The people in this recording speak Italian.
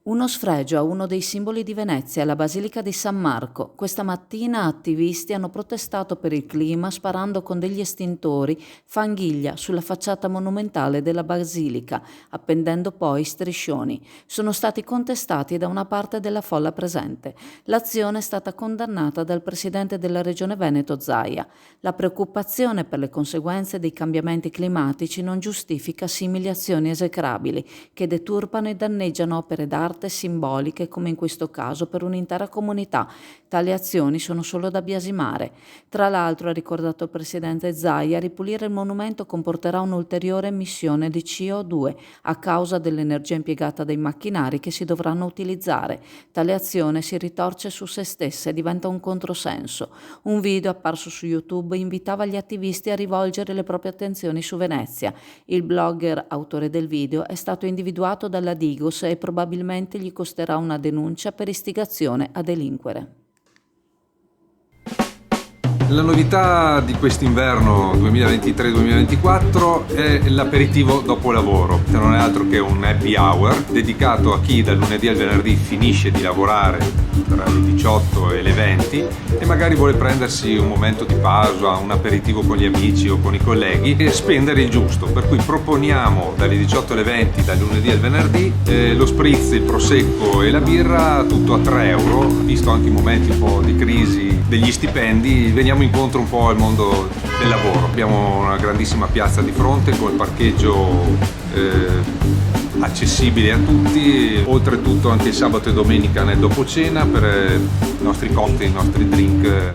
Uno sfregio a uno dei simboli di Venezia, la Basilica di San Marco. Questa mattina attivisti hanno protestato per il clima sparando con degli estintori fanghiglia sulla facciata monumentale della basilica, appendendo poi striscioni. Sono stati contestati da una parte della folla presente. L'azione è stata condannata dal presidente della regione Veneto Zaia. La preoccupazione per le conseguenze dei cambiamenti climatici non giustifica simili azioni esecrabili che deturpano e danneggiano opere d'arte simboliche come in questo caso per un'intera comunità. Tali azioni sono solo da biasimare. Tra l'altro, ha ricordato il presidente Zaia, ripulire il monumento comporterà un'ulteriore emissione di CO2 a causa dell'energia impiegata dai macchinari che si dovranno utilizzare. Tale azione si ritorce su se stessa e diventa un controsenso. Un video apparso su YouTube invitava gli attivisti a rivolgere le proprie attenzioni su Venezia. Il blogger autore del video è stato individuato dalla Digos e probabilmente gli costerà una denuncia per istigazione a delinquere. La novità di quest'inverno 2023-2024 è l'aperitivo dopo lavoro, che non è altro che un happy hour dedicato a chi dal lunedì al venerdì finisce di lavorare tra le 18 e le 20 e magari vuole prendersi un momento di pausa, un aperitivo con gli amici o con i colleghi e spendere il giusto, per cui proponiamo dalle 18 alle 20 dal lunedì al venerdì lo spritz, il prosecco e la birra tutto a 3 euro, visto anche i momenti un po' di crisi degli stipendi, veniamo incontro un po' al mondo del lavoro. Abbiamo una grandissima piazza di fronte col parcheggio accessibile a tutti, oltretutto anche il sabato e domenica nel dopo cena per i nostri cocktail, i nostri drink.